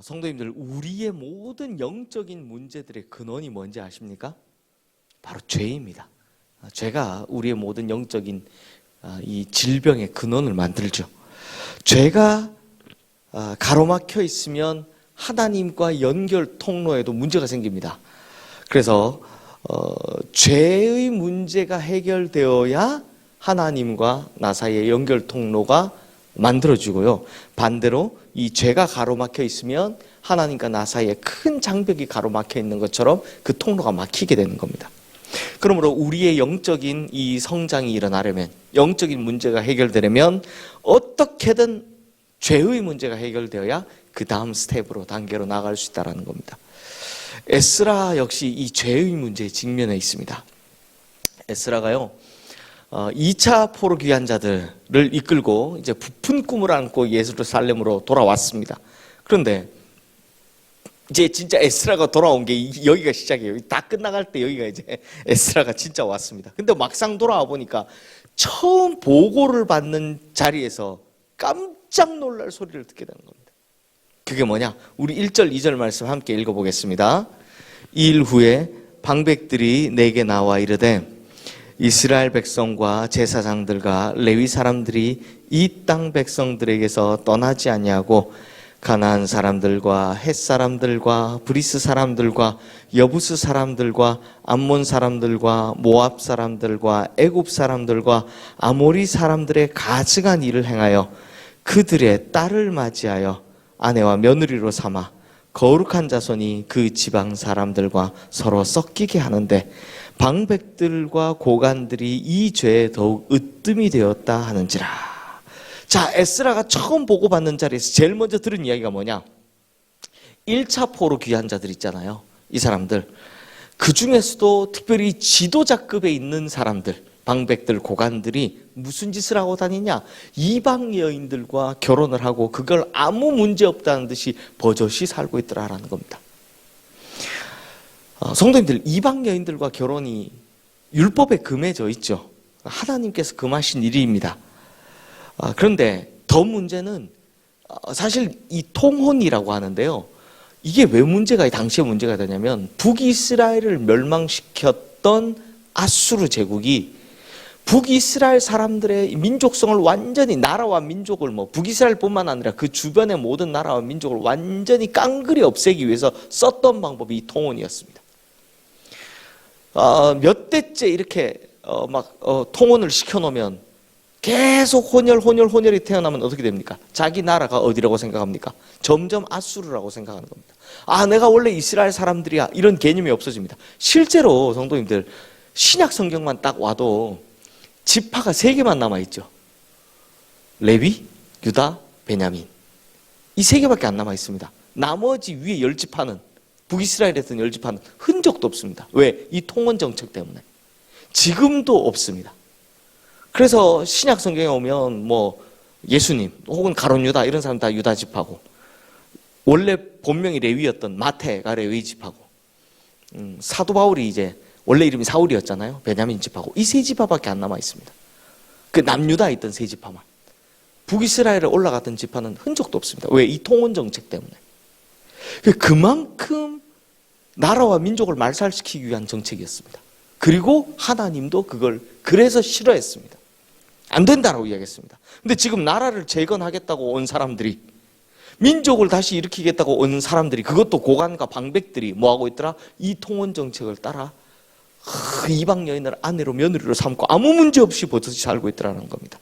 성도님들, 우리의 모든 영적인 문제들의 근원이 뭔지 아십니까? 바로 죄입니다. 죄가 우리의 모든 영적인 이 질병의 근원을 만들죠. 죄가 가로막혀 있으면 하나님과 연결 통로에도 문제가 생깁니다. 그래서 죄의 문제가 해결되어야 하나님과 나 사이의 연결 통로가 만들어지고요. 반대로 이 죄가 가로막혀 있으면 하나님과 나 사이에 큰 장벽이 가로막혀 있는 것처럼 그 통로가 막히게 되는 겁니다. 그러므로 우리의 영적인 이 성장이 일어나려면, 영적인 문제가 해결되려면 어떻게든 죄의 문제가 해결되어야 그 다음 스텝으로, 단계로 나아갈 수 있다는 겁니다. 에스라 역시 이 죄의 문제에 직면해 있습니다. 에스라가요, 2차 포로 귀환 자들을 이끌고 이제 부푼 꿈을 안고 예루살렘으로 돌아왔습니다. 그런데 이제 진짜 에스라가 돌아온 게 여기가 시작이에요. 다 끝나갈 때 여기가 이제 에스라가 진짜 왔습니다. 근데 막상 돌아와 보니까 처음 보고를 받는 자리에서 깜짝 놀랄 소리를 듣게 되는 겁니다. 그게 뭐냐? 우리 1절, 2절 말씀 함께 읽어보겠습니다. 이 일 후에 방백들이 내게 나와 이르되 이스라엘 백성과 제사장들과 레위 사람들이 이 땅 백성들에게서 떠나지 아니하고 가나안 사람들과 헷 사람들과 브리스 사람들과 여부스 사람들과 암몬 사람들과 모압 사람들과 애굽 사람들과 아모리 사람들의 가증한 일을 행하여 그들의 딸을 맞이하여 아내와 며느리로 삼아 거룩한 자손이 그 지방 사람들과 서로 섞이게 하는데 방백들과 고관들이 이 죄에 더욱 으뜸이 되었다 하는지라. 자, 에스라가 처음 보고받는 자리에서 제일 먼저 들은 이야기가 뭐냐? 1차 포로 귀환 자들 있잖아요. 이 사람들. 그 중에서도 특별히 지도자급에 있는 사람들, 방백들, 고관들이 무슨 짓을 하고 다니냐? 이방 여인들과 결혼을 하고 그걸 아무 문제 없다는 듯이 버젓이 살고 있더라라는 겁니다. 성도님들, 이방 여인들과 결혼이 율법에 금해져 있죠. 하나님께서 금하신 일입니다. 그런데 더 문제는 사실 이 통혼이라고 하는데요. 이게 왜 문제가, 당시에 문제가 되냐면 북이스라엘을 멸망시켰던 아수르 제국이 북이스라엘 사람들의 민족성을 완전히, 나라와 민족을 북이스라엘뿐만 아니라 그 주변의 모든 나라와 민족을 완전히 깡그리 없애기 위해서 썼던 방법이 이 통혼이었습니다. 몇 대째 이렇게 통혼을 시켜놓으면 계속 혼혈이 태어나면 어떻게 됩니까? 자기 나라가 어디라고 생각합니까? 점점 아수르라고 생각하는 겁니다. 내가 원래 이스라엘 사람들이야, 이런 개념이 없어집니다. 실제로 성도님들, 신약 성경만 딱 와도 지파가 3개만 남아있죠. 레위, 유다, 베냐민. 이 3개밖에 안 남아있습니다. 나머지 위에 10지파는, 북이스라엘에 있던 10지파는 흔적도 없습니다. 왜? 이 통혼 정책 때문에. 지금도 없습니다. 그래서 신약 성경에 오면 예수님 혹은 가룟 유다 이런 사람 다 유다 지파고, 원래 본명이 레위였던 마태가 레위 지파고, 사도 바울이 이제 원래 이름이 사울이었잖아요. 베냐민 지파고, 이 3지파밖에 안 남아 있습니다. 그 남유다에 있던 3지파만. 북이스라엘에 올라갔던 지파는 흔적도 없습니다. 왜? 이 통혼 정책 때문에. 그만큼 나라와 민족을 말살시키기 위한 정책이었습니다. 그리고 하나님도 그걸 그래서 싫어했습니다. 안 된다라고 이야기했습니다. 근데 지금 나라를 재건하겠다고 온 사람들이, 민족을 다시 일으키겠다고 온 사람들이, 그것도 고관과 방백들이 뭐하고 있더라? 이 통혼 정책을 따라 이방 여인을 아내로 며느리로 삼고 아무 문제 없이 버젓이 살고 있더라는 겁니다.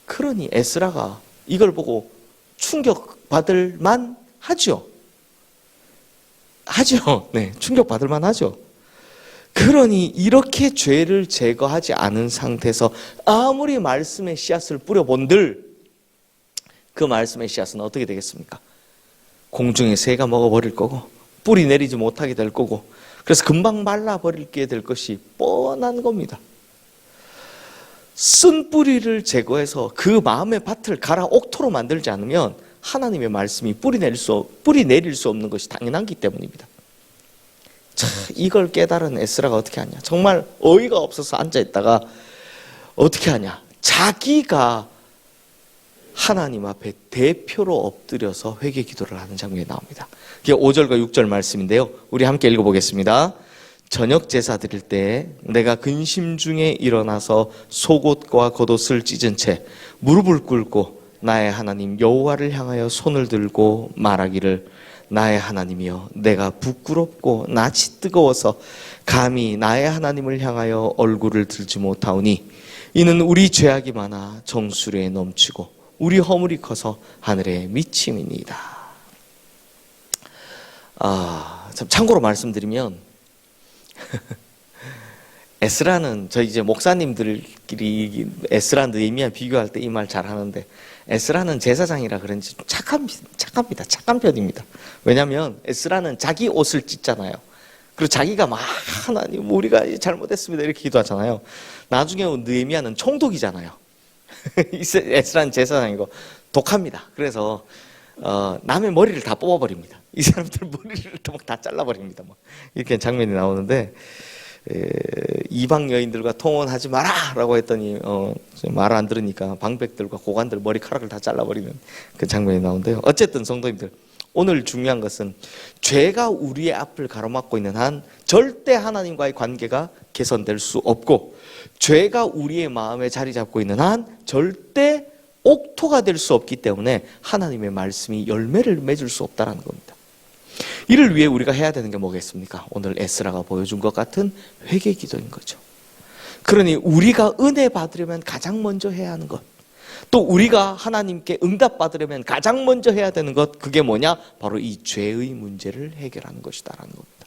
그러니 에스라가 이걸 보고 충격받을 만 하죠. 네, 충격받을 만 하죠. 그러니 이렇게 죄를 제거하지 않은 상태에서 아무리 말씀의 씨앗을 뿌려본들 그 말씀의 씨앗은 어떻게 되겠습니까? 공중의 새가 먹어버릴 거고 뿌리 내리지 못하게 될 거고, 그래서 금방 말라버리게 될 것이 뻔한 겁니다. 쓴 뿌리를 제거해서 그 마음의 밭을 갈아 옥토로 만들지 않으면 하나님의 말씀이 뿌리 내릴 수 없는 것이 당연하기 때문입니다. 자, 이걸 깨달은 에스라가 어떻게 하냐? 정말 어이가 없어서 앉아있다가 어떻게 하냐? 자기가 하나님 앞에 대표로 엎드려서 회개 기도를 하는 장면이 나옵니다. 그게 5절과 6절 말씀인데요. 우리 함께 읽어보겠습니다. 저녁 제사 드릴 때 내가 근심 중에 일어나서 속옷과 겉옷을 찢은 채 무릎을 꿇고 나의 하나님 여호와를 향하여 손을 들고 말하기를 나의 하나님이여 내가 부끄럽고 낯이 뜨거워서 감히 나의 하나님을 향하여 얼굴을 들지 못하오니 이는 우리 죄악이 많아 정수리에 넘치고 우리 허물이 커서 하늘에 미침이니이다. 참 참고로 말씀드리면 에스라는 저희 이제 목사님들끼리 에스라 느헤미야 비교할 때 이 말 잘하는데 에스라는 제사장이라 그런지 좀 착합니다. 착한 편입니다. 왜냐하면 에스라는 자기 옷을 찢잖아요. 그리고 자기가 막 하나님 우리가 잘못했습니다 이렇게 기도하잖아요. 나중에 느헤미야는 총독이잖아요. 에스라는 제사장이고 독합니다. 그래서 남의 머리를 다 뽑아버립니다. 이 사람들 머리를 다 잘라버립니다. 이렇게 장면이 나오는데 이방 여인들과 통혼하지 마라 라고 했더니 말 안 들으니까 방백들과 고관들 머리카락을 다 잘라버리는 그 장면이 나오는데요. 어쨌든 성도님들, 오늘 중요한 것은 죄가 우리의 앞을 가로막고 있는 한 절대 하나님과의 관계가 개선될 수 없고, 죄가 우리의 마음에 자리 잡고 있는 한 절대 옥토가 될 수 없기 때문에 하나님의 말씀이 열매를 맺을 수 없다는 겁니다. 이를 위해 우리가 해야 되는 게 뭐겠습니까? 오늘 에스라가 보여준 것 같은 회개 기도인 거죠. 그러니 우리가 은혜 받으려면 가장 먼저 해야 하는 것, 또 우리가 하나님께 응답 받으려면 가장 먼저 해야 되는 것, 그게 뭐냐? 바로 이 죄의 문제를 해결하는 것이다라는 겁니다.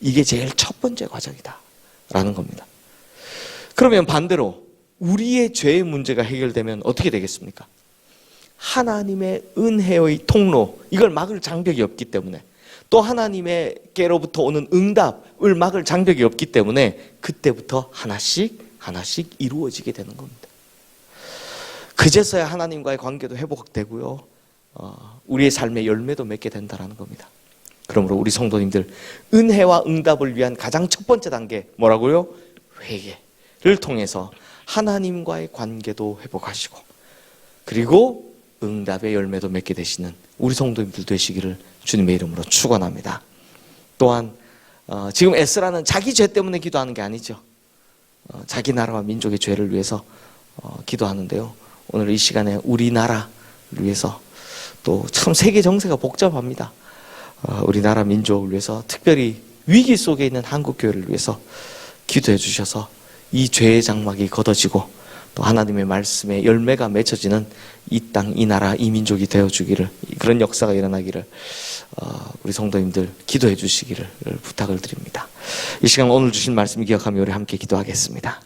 이게 제일 첫 번째 과정이다 라는 겁니다. 그러면 반대로 우리의 죄의 문제가 해결되면 어떻게 되겠습니까? 하나님의 은혜의 통로, 이걸 막을 장벽이 없기 때문에, 또 하나님께로부터 오는 응답을 막을 장벽이 없기 때문에 그때부터 하나씩 이루어지게 되는 겁니다. 그제서야 하나님과의 관계도 회복되고요, 우리의 삶의 열매도 맺게 된다는 겁니다. 그러므로 우리 성도님들, 은혜와 응답을 위한 가장 첫 번째 단계 뭐라고요? 회개를 통해서 하나님과의 관계도 회복하시고, 그리고 응답의 열매도 맺게 되시는 우리 성도님들 되시기를 주님의 이름으로 축원합니다. 또한 지금 에스라는 자기 죄 때문에 기도하는 게 아니죠. 자기 나라와 민족의 죄를 위해서 기도하는데요, 오늘 이 시간에 우리나라를 위해서, 또 참 세계 정세가 복잡합니다. 우리나라 민족을 위해서, 특별히 위기 속에 있는 한국교회를 위해서 기도해 주셔서 이 죄의 장막이 걷어지고 또 하나님의 말씀에 열매가 맺혀지는 이 땅, 이 나라, 이 민족이 되어주기를, 그런 역사가 일어나기를 우리 성도님들 기도해 주시기를 부탁을 드립니다. 이 시간 오늘 주신 말씀 기억하며 우리 함께 기도하겠습니다.